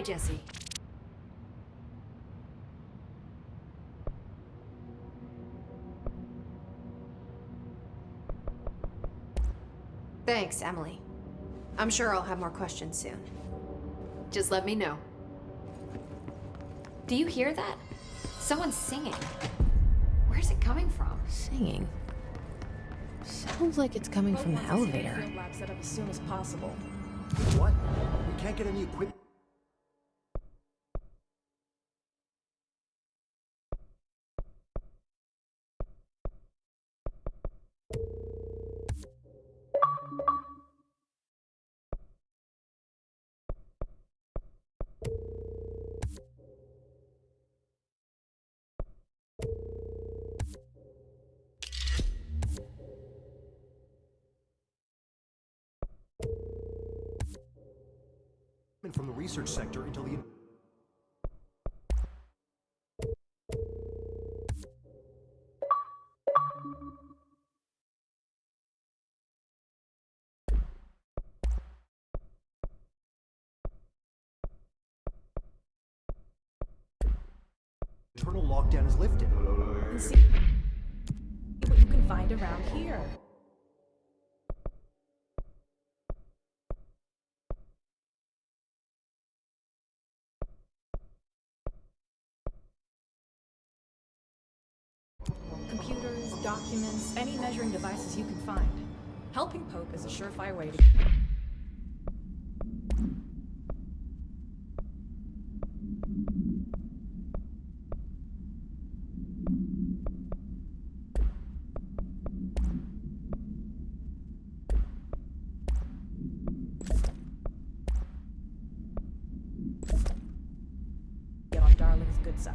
Hi, Jesse. Thanks, Emily. I'm sure I'll have more questions soon. Just let me know. Do you hear that? Someone's singing. Where's it coming from? Singing? Sounds like it's coming from the elevator. Field lab set up as soon as possible. What? We can't get any equipment. From the research sector until the internal lockdown is lifted. And see what you can find around here. Computers, documents, any measuring devices you can find. Helping Poke is a surefire way to... get on Darling's good side.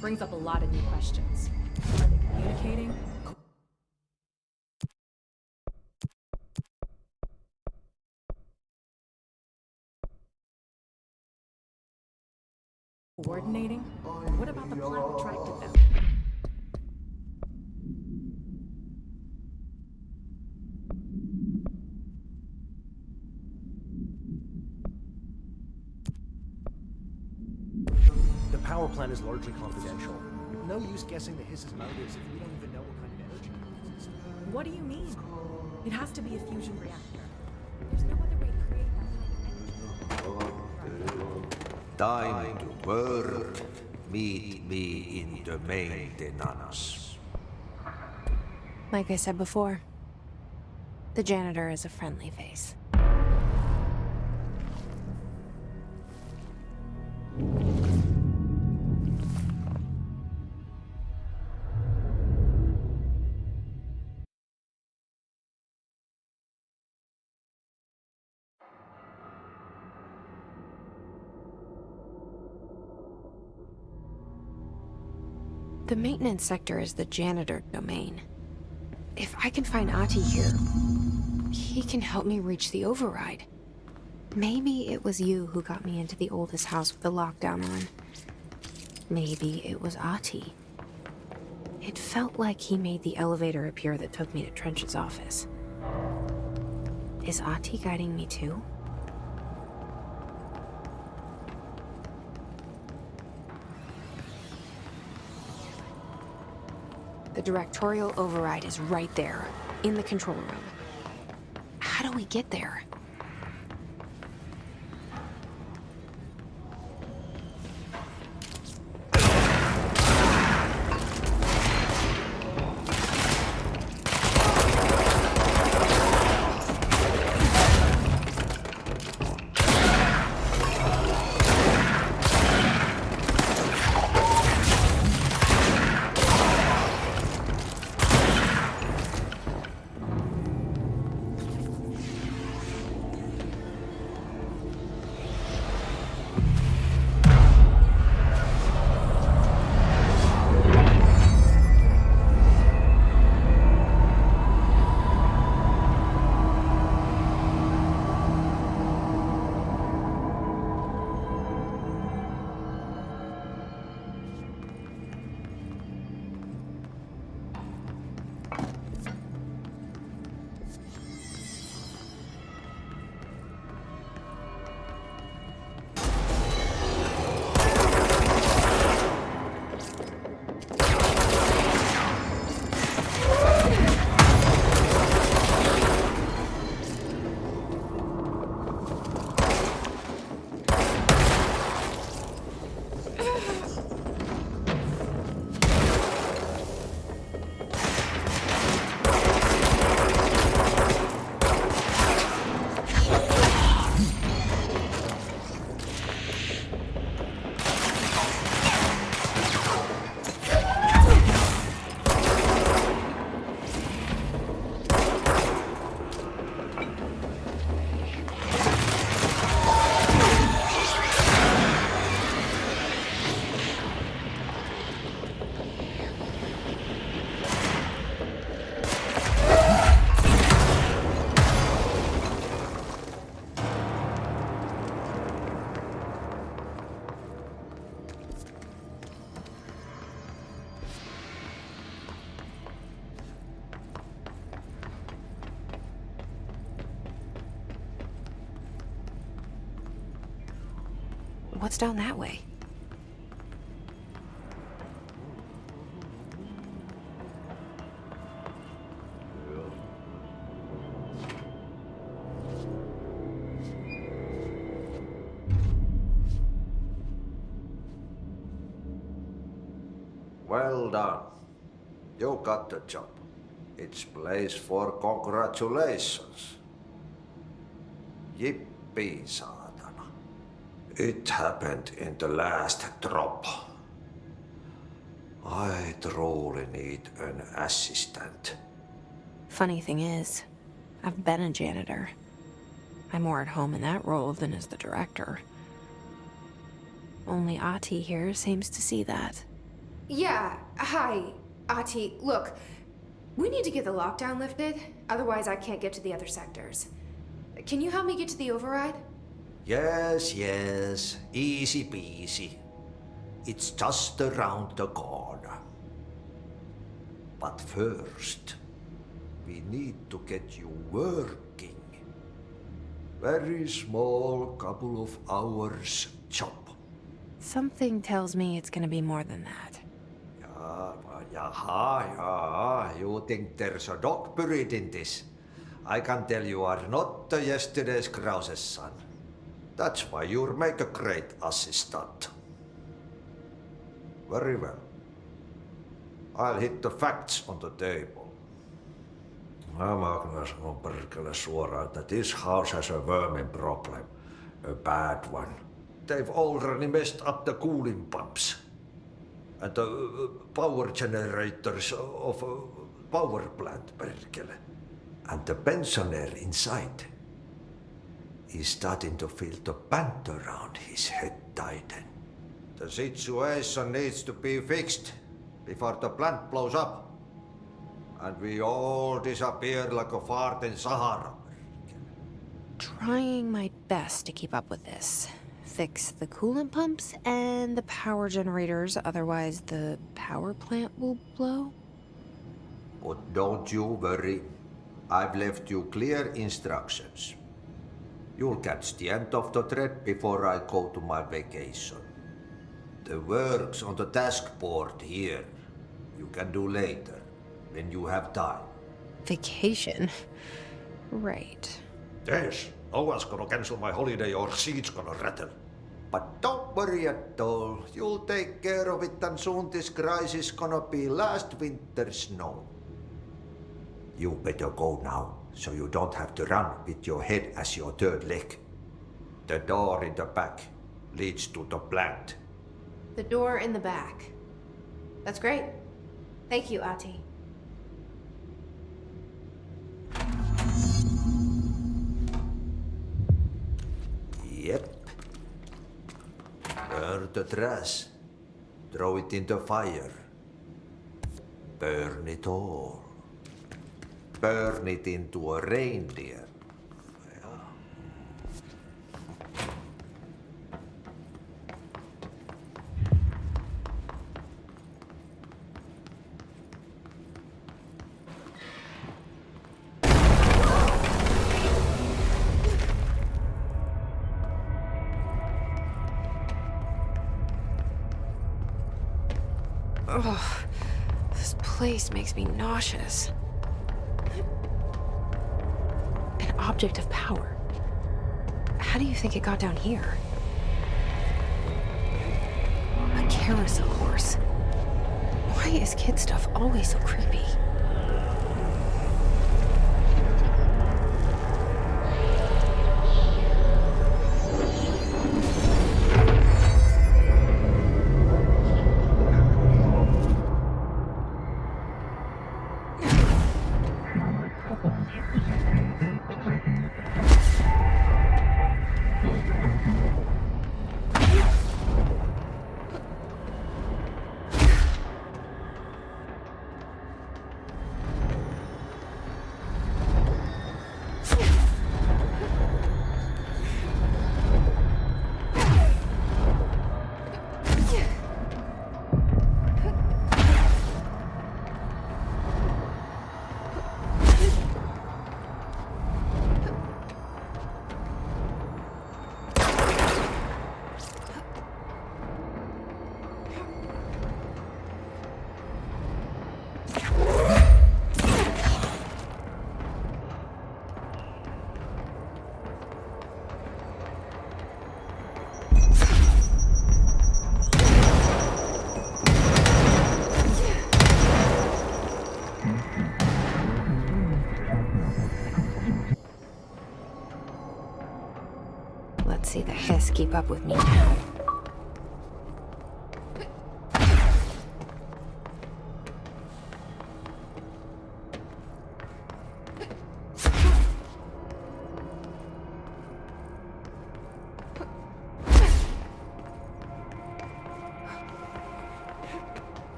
Brings up a lot of new questions. Are they communicating? Coordinating? What about the plant attracted them? The power plant is largely confidential. No use guessing the hiss's motives if we don't even know what kind of energy it uses. What do you mean? It has to be a fusion reactor. There's no other way to create that kind of energy. Time to work. Meet me in the maintenance. Like I said before, the janitor is a friendly face. The maintenance sector is the janitor domain. If I can find Ahti here, he can help me reach the override. Maybe it was you who got me into the oldest house with the lockdown on. Maybe it was Ahti. It felt like he made the elevator appear that took me to Trench's office. Is Ahti guiding me too? The directorial override is right there, in the control room. How do we get there? What's down that way? Well done. You got the job. It's place for congratulations. Yippee, saatana. It happened in the last drop. I truly need an assistant. Funny thing is, I've been a janitor. I'm more at home in that role than as the director. Only Ati here seems to see that. Yeah, hi, Ati. Look, we need to get the lockdown lifted, otherwise I can't get to the other sectors. Can you help me get to the override? Yes, easy peasy. It's just around the corner. But first, we need to get you working. Very small, couple of hours job. Something tells me it's gonna be more than that. Yeah, you think there's a dog buried in this? I can tell you are not yesterday's Krause's son. That's why you'll make a great assistant. Very well. I'll hit the facts on the table. Mä kyllä sanon perkele suoraan, että this house has a vermin problem. A bad one. They've already messed up the cooling pumps. And the power generators of a power plant, perkele. And the pensioner inside is starting to feel the band around his head tighten. The situation needs to be fixed before the plant blows up. And we all disappear like a fart in Sahara. Trying my best to keep up with this. Fix the coolant pumps and the power generators, otherwise the power plant will blow. But don't you worry. I've left you clear instructions. You'll catch the end of the thread before I go to my vacation. The work's on the task board here. You can do later, when you have time. Vacation? Right. Yes, no one's gonna cancel my holiday or seat's gonna rattle. But don't worry at all. You'll take care of it and soon this crisis gonna be last winter's snow. You better go now, so you don't have to run with your head as your third leg. The door in the back leads to the plant. The door in the back. That's great. Thank you, Ati. Yep. Burn the trash. Throw it in the fire. Burn it all. Burn it into a reindeer. Ugh, this place makes me nauseous. An object of power. How do you think it got down here? A carousel horse. Why is kid stuff always so creepy? see the hiss keep up with me now.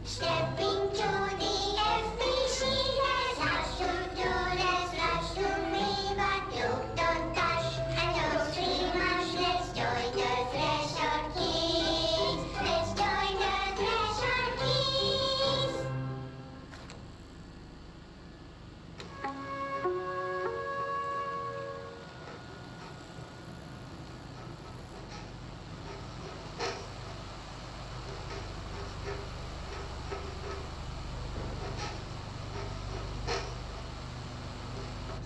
Stepping to the FBC, there's lots to do, there's lots to read, but you don't touch and don't scream much. Let's join the Threshold Kids. Let's join the Threshold Kids.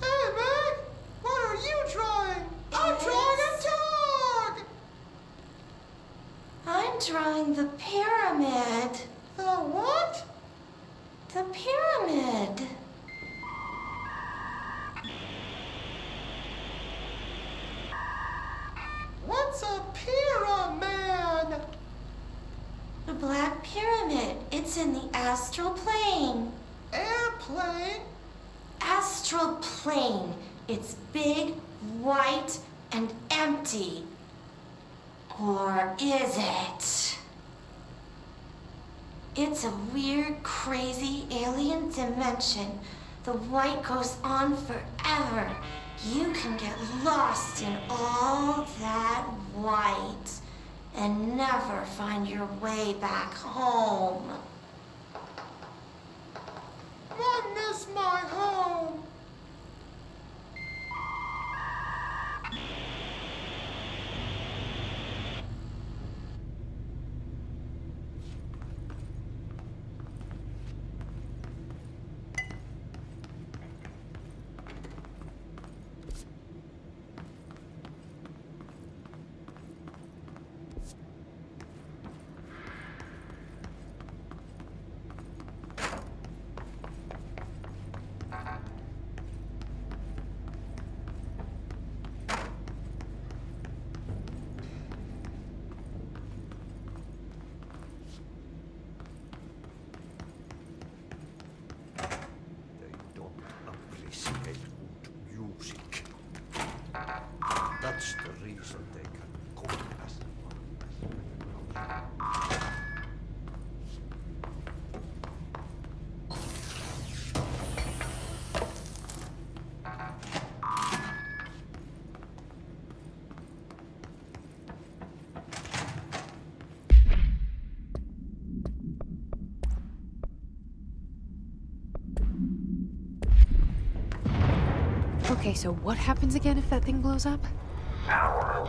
Hey, man! What are you trying? I'm trying to talk! I'm drawing the pyramid. The what? The pyramid. What's a pyramid? The Black Pyramid. It's in the astral plane. Airplane? Astral plane. It's big, white, and empty. Or is it? It's a weird, crazy alien dimension. The white goes on forever. You can get lost in all that white and never find your way back home. I miss my home. They don't appreciate good music. That's the reason they can call us. Okay, so what happens again if that thing blows up? Power.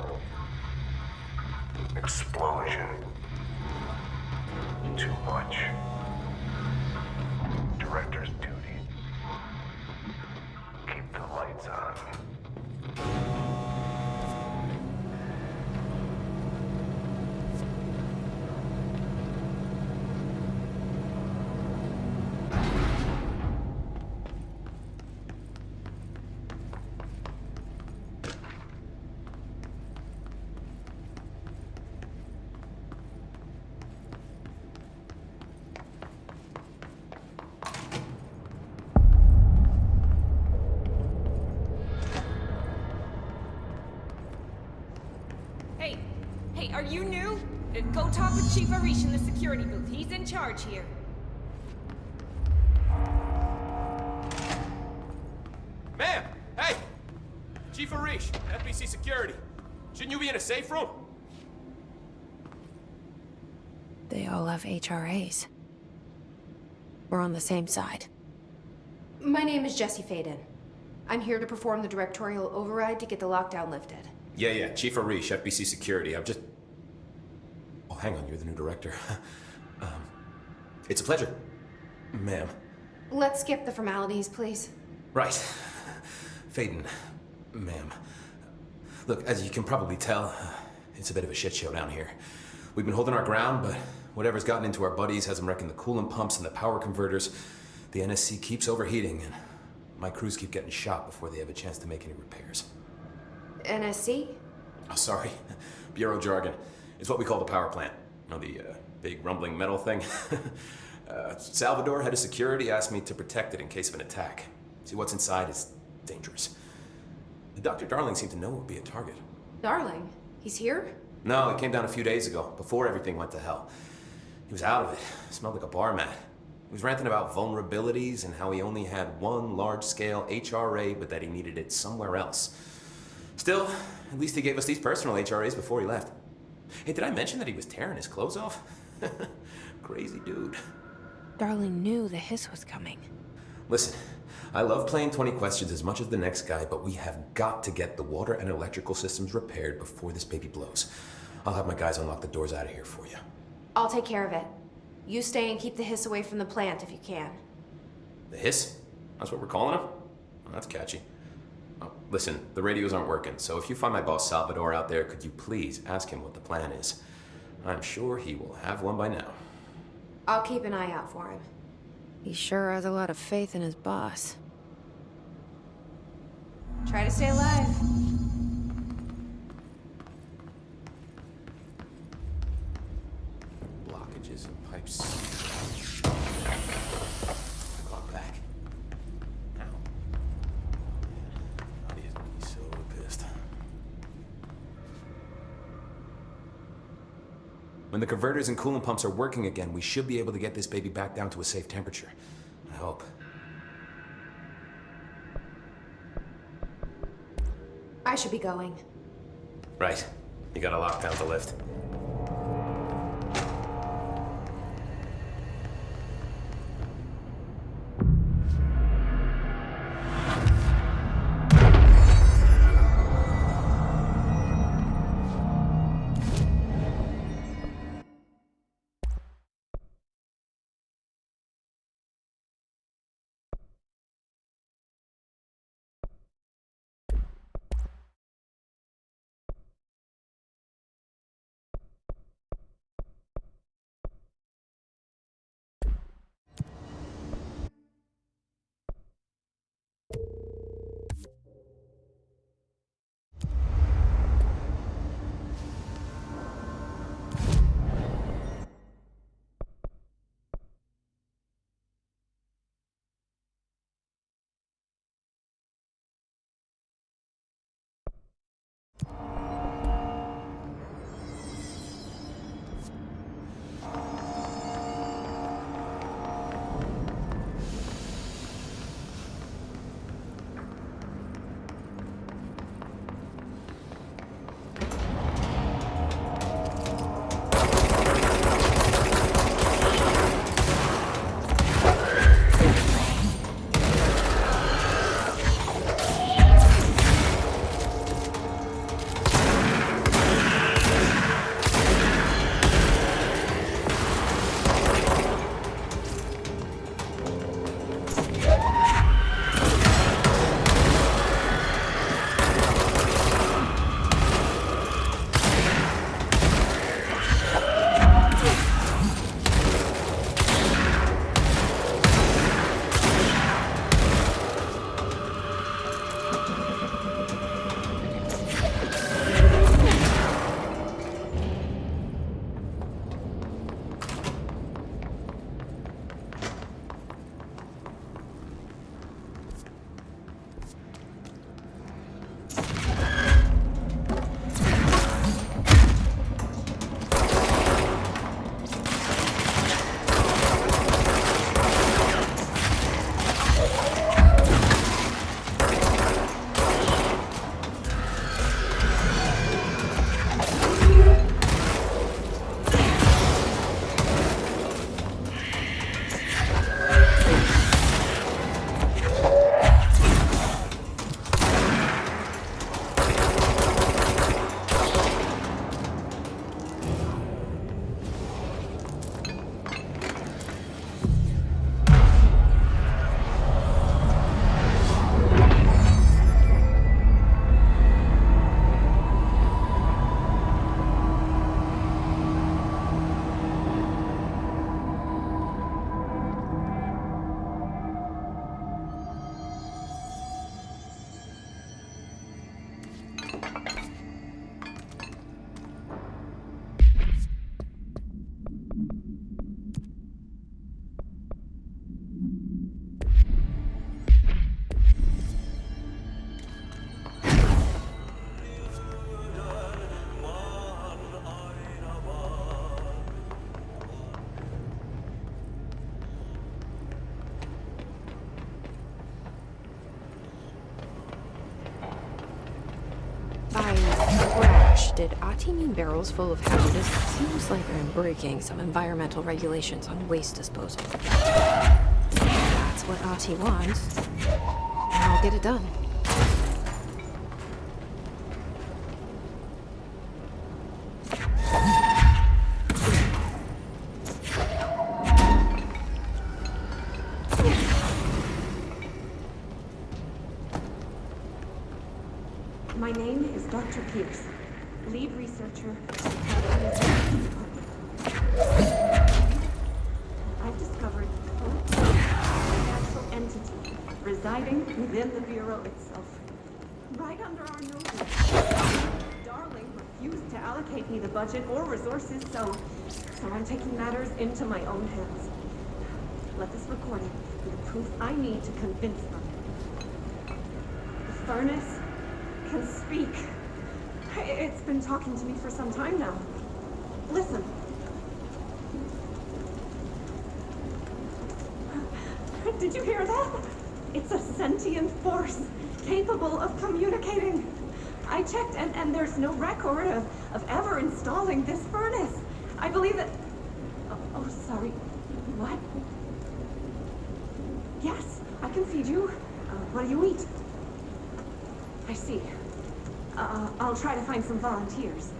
Explosion. Too much. Director's duty. Keep the lights on. Hey, are you new? Go talk with Chief Arish in the security booth. He's in charge here. Ma'am! Hey! Chief Arish, FBC Security. Shouldn't you be in a safe room? They all have HRAs. We're on the same side. My name is Jessie Faden. I'm here to perform the directorial override to get the lockdown lifted. Yeah, Chief Arish, FBC Security. Oh, hang on, you're the new director. It's a pleasure, ma'am. Let's skip the formalities, please. Right. Faden, ma'am. Look, as you can probably tell, it's a bit of a shit show down here. We've been holding our ground, but whatever's gotten into our buddies has them wrecking the coolant pumps and the power converters. The NSC keeps overheating, and my crews keep getting shot before they have a chance to make any repairs. NSC? Oh, sorry. Bureau jargon. It's what we call the power plant. You know, the big rumbling metal thing? Salvador, head of security, asked me to protect it in case of an attack. See, what's inside is dangerous. Dr. Darling seemed to know it would be a target. Darling? He's here? No, he came down a few days ago, before everything went to hell. He was out of it. Smelled like a bar mat. He was ranting about vulnerabilities and how he only had one large-scale HRA, but that he needed it somewhere else. Still, at least he gave us these personal HRAs before he left. Hey, did I mention that he was tearing his clothes off? Crazy dude. Darling knew the hiss was coming. Listen, I love playing 20 questions as much as the next guy, but we have got to get the water and electrical systems repaired before this baby blows. I'll have my guys unlock the doors out of here for you. I'll take care of it. You stay and keep the hiss away from the plant if you can. The hiss? That's what we're calling him? Well, that's catchy. Oh, listen, the radios aren't working, so if you find my boss Salvador out there, could you please ask him what the plan is? I'm sure he will have one by now. I'll keep an eye out for him. He sure has a lot of faith in his boss. Try to stay alive. Blockages and pipes. Clock back. Ow. Nadia's gonna be so pissed. When the converters and coolant pumps are working again, we should be able to get this baby back down to a safe temperature. I hope. I should be going. Right. You got a lockdown to lift. Gosh, did Ati mean barrels full of hazardous? Seems like I'm breaking some environmental regulations on waste disposal. That's what Ati wants. And I'll get it done. My name is Dr. Pierce, lead researcher. I've discovered a natural entity residing within the Bureau itself, right under our noses. Darling refused to allocate me the budget or resources, so I'm taking matters into my own hands. Let this recording be the proof I need to convince them. The furnace can speak. It's been talking to me for some time now. Listen. Did you hear that? It's a sentient force capable of communicating. I checked and there's no record of ever installing this furnace. I believe that... Oh, sorry. What? Yes, I can feed you. What do you eat? I see. I'll try to find some volunteers.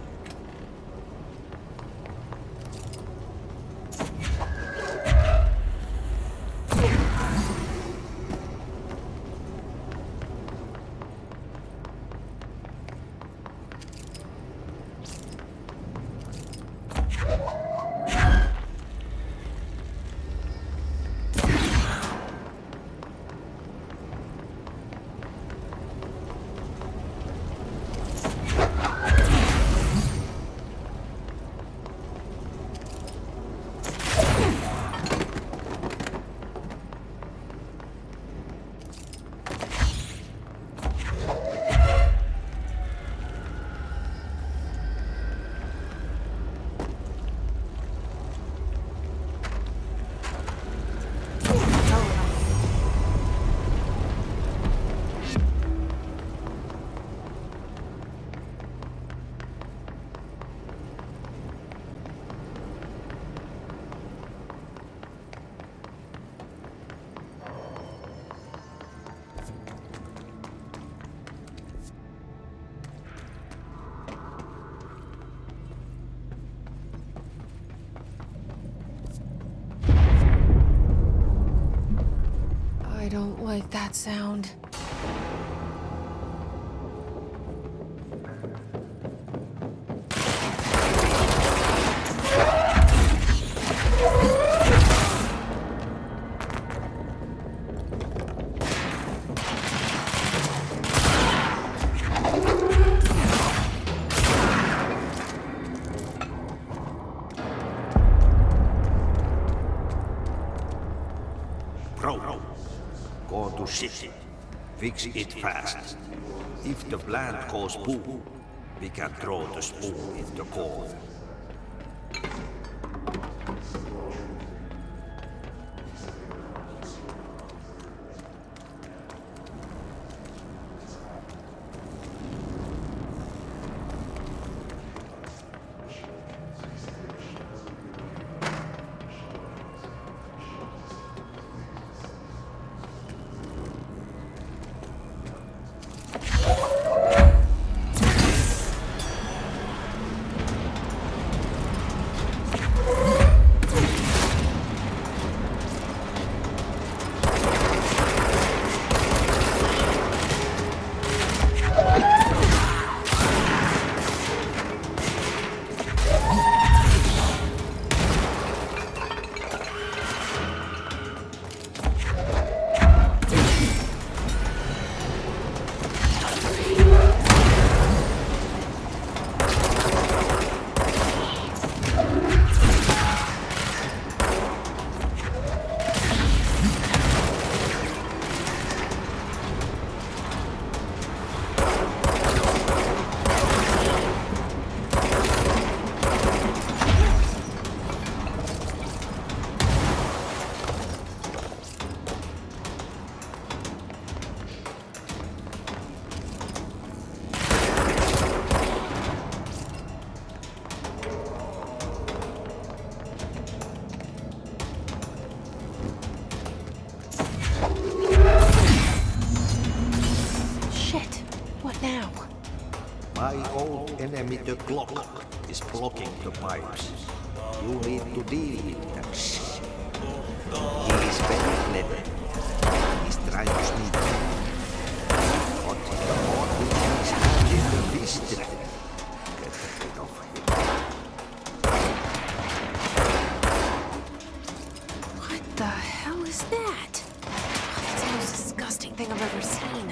I don't like that sound. Go to city. Fix it fast. If the plant goes boom, we can throw the spoon in the coal. enemy, the clock, is blocking the pipes. You need to deal with that shit. He is very clever. He's trying to sneak in. But the more his hand in the fist, get rid of him. What the hell is that? Oh, that's the most disgusting thing I've ever seen.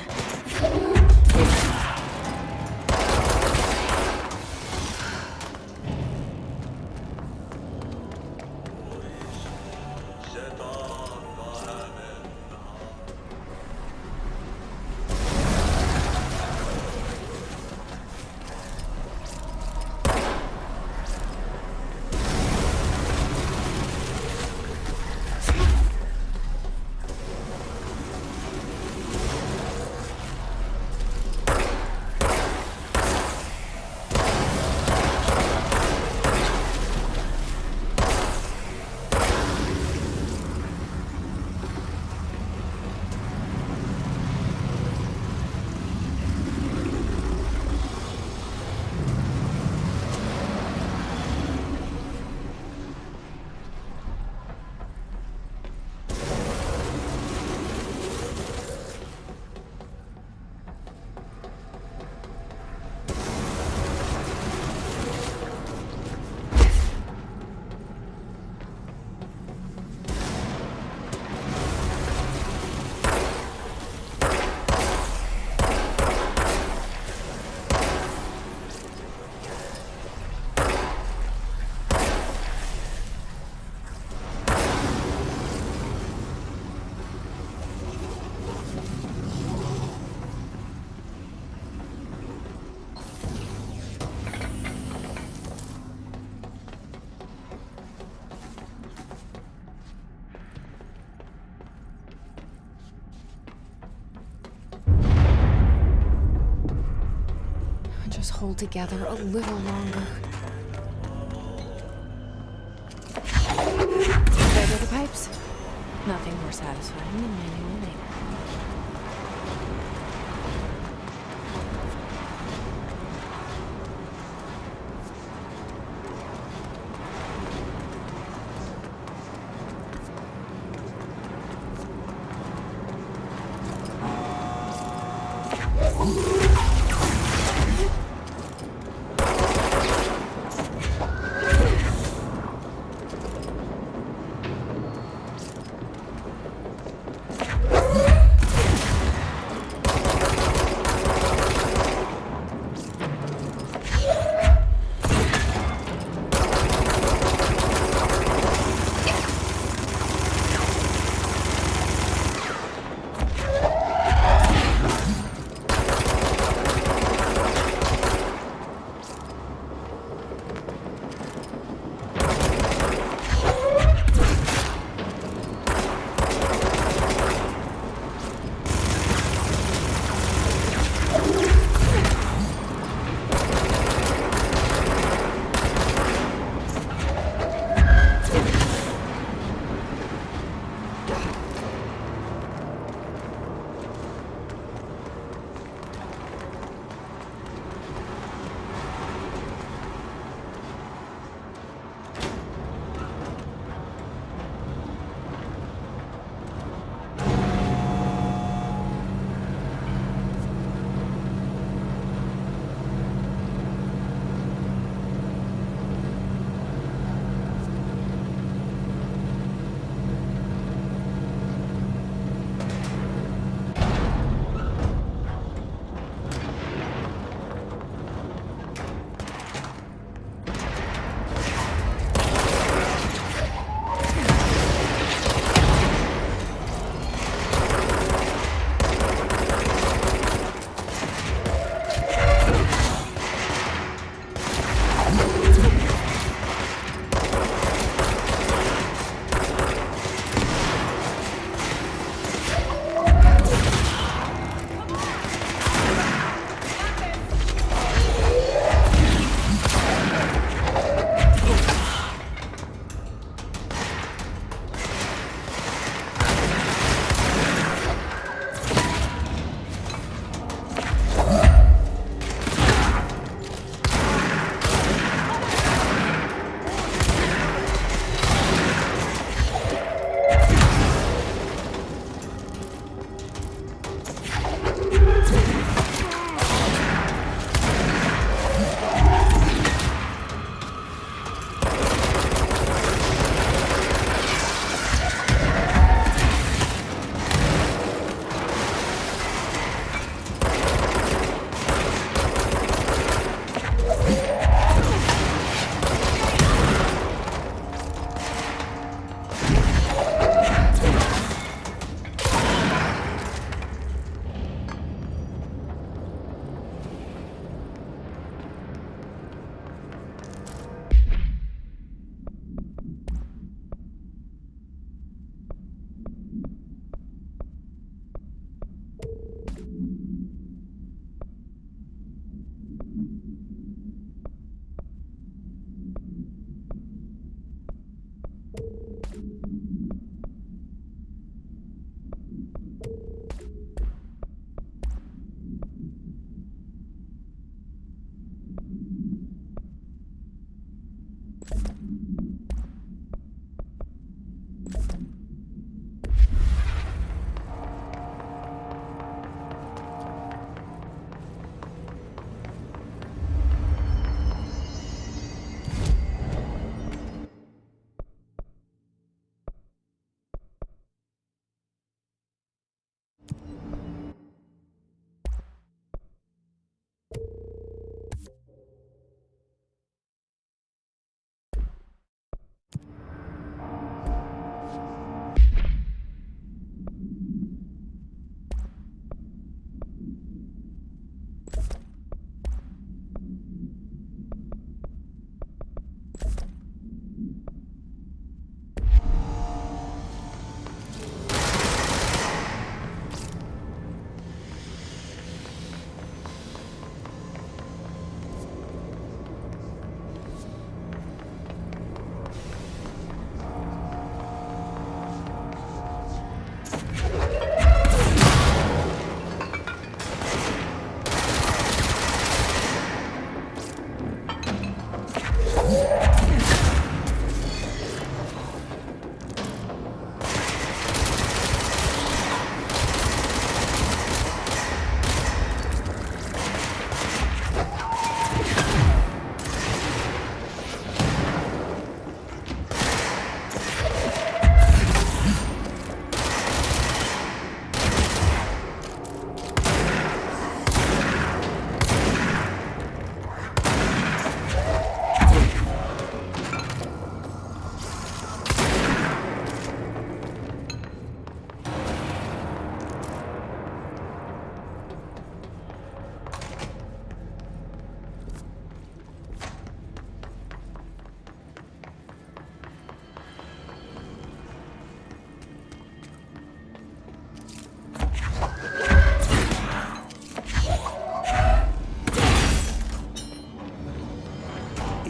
Just hold together a little longer. There go the pipes. Nothing more satisfying than manual labor.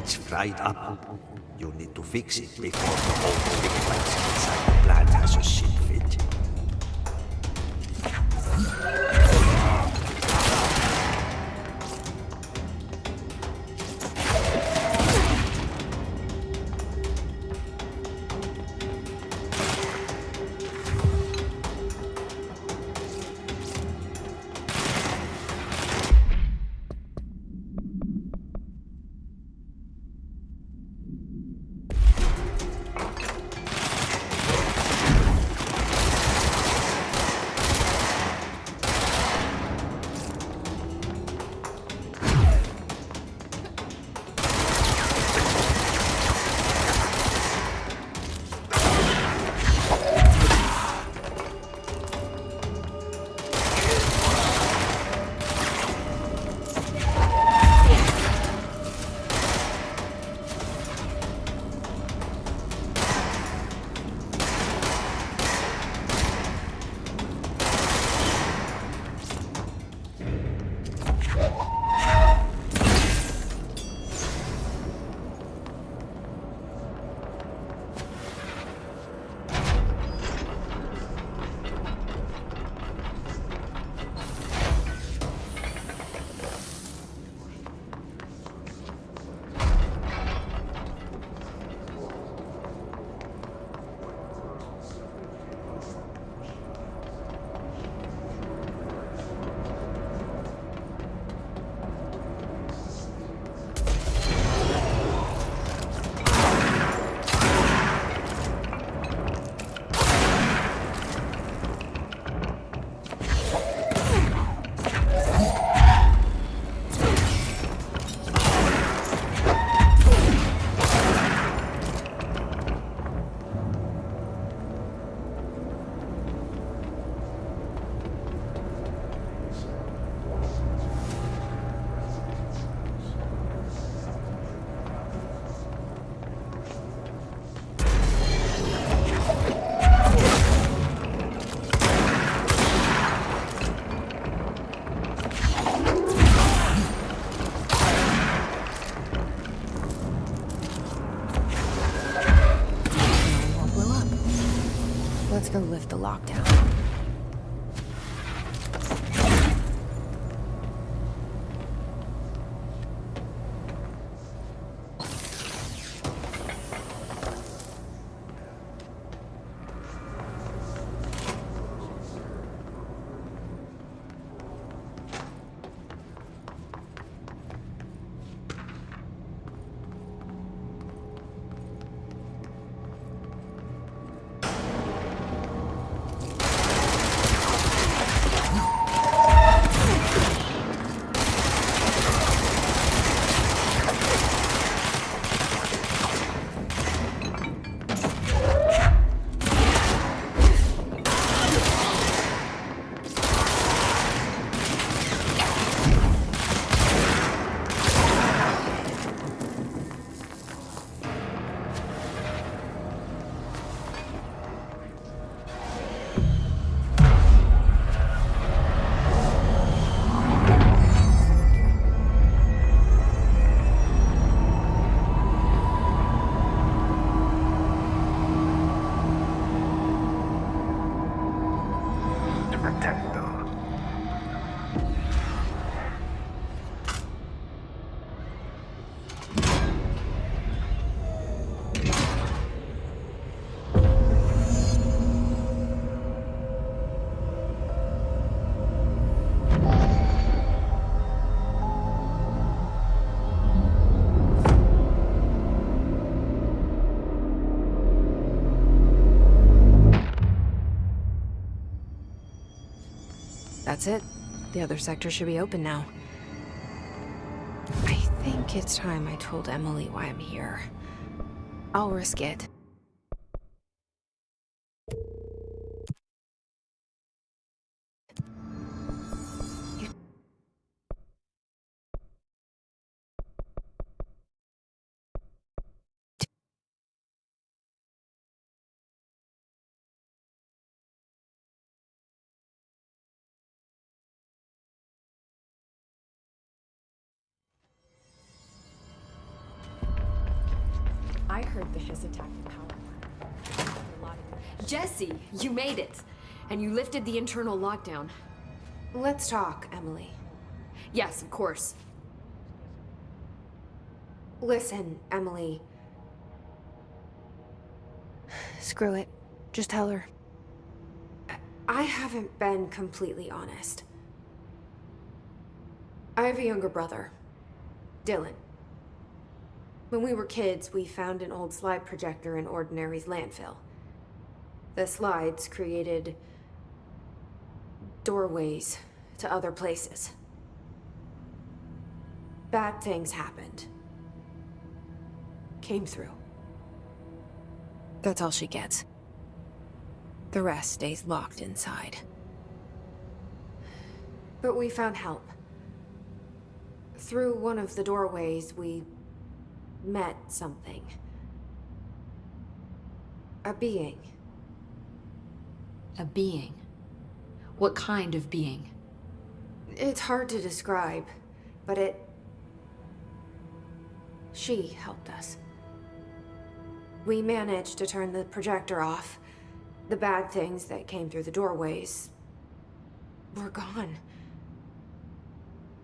It's fried up. You need to fix it before the whole big place inside the plant has a shit fit. Let's go lift the lockdown. Protect them. That's it. The other sector should be open now. I think it's time I told Emily why I'm here. I'll risk it. I heard the hiss attack the power plant. A lot of Jesse, you made it. And you lifted the internal lockdown. Let's talk, Emily. Yes, of course. Listen, Emily. Screw it. Just tell her. I haven't been completely honest. I have a younger brother, Dylan. When we were kids, we found an old slide projector in Ordinary's landfill. The slides created doorways to other places. Bad things happened. Came through. That's all she gets. The rest stays locked inside. But we found help. Through one of the doorways, we met something. A being. A being? What kind of being? It's hard to describe, but she helped us. We managed to turn the projector off. The bad things that came through the doorways were gone.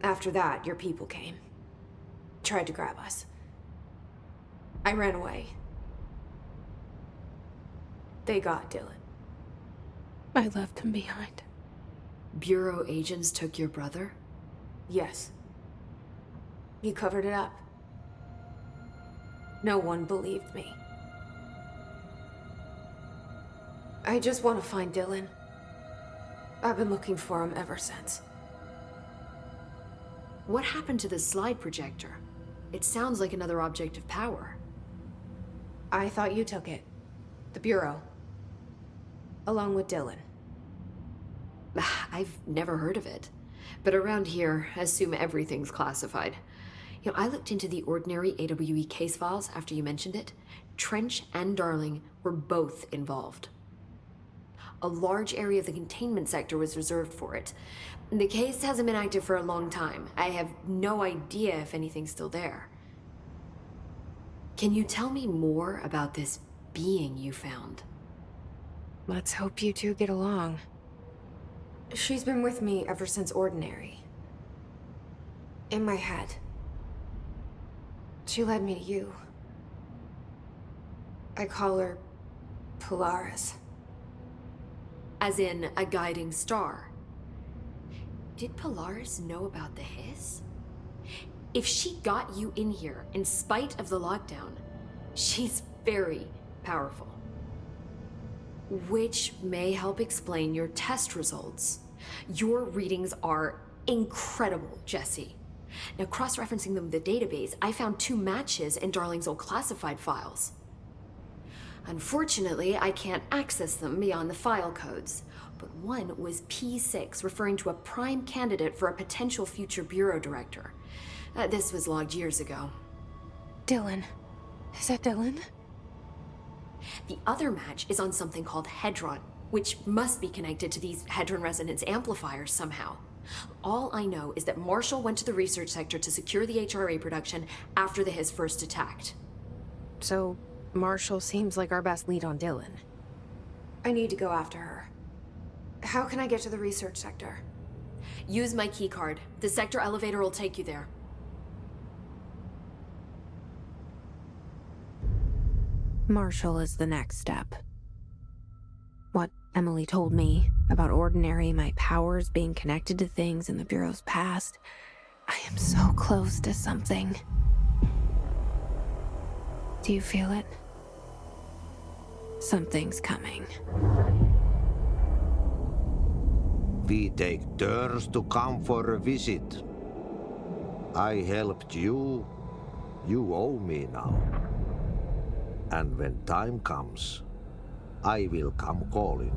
After that, your people came. Tried to grab us. I ran away. They got Dylan. I left him behind. Bureau agents took your brother? Yes. You covered it up. No one believed me. I just want to find Dylan. I've been looking for him ever since. What happened to the slide projector? It sounds like another object of power. I thought you took it. The Bureau. Along with Dylan. I've never heard of it. But around here, I assume everything's classified. You know, I looked into the Ordinary AWE case files after you mentioned it. Trench and Darling were both involved. A large area of the containment sector was reserved for it. The case hasn't been active for a long time. I have no idea if anything's still there. Can you tell me more about this being you found? Let's hope you two get along. She's been with me ever since Ordinary. In my head. She led me to you. I call her Polaris. As in a guiding star. Did Polaris know about the hiss? If she got you in here in spite of the lockdown, she's very powerful. Which may help explain your test results. Your readings are incredible, Jesse. Now, cross-referencing them with the database, I found 2 matches in Darling's old classified files. Unfortunately, I can't access them beyond the file codes, but one was P6, referring to a prime candidate for a potential future bureau director. This was logged years ago. Dylan. Is that Dylan? The other match is on something called Hedron, which must be connected to these Hedron resonance amplifiers somehow. All I know is that Marshall went to the research sector to secure the HRA production after the hiss first attacked. So, Marshall seems like our best lead on Dylan. I need to go after her. How can I get to the research sector? Use my keycard. The sector elevator will take you there. Marshall is the next step. What Emily told me about Ordinary, my powers being connected to things in the Bureau's past. I am so close to something. Do you feel it? Something's coming. We take turns to come for a visit. I helped you. You owe me now. And when time comes, I will come calling.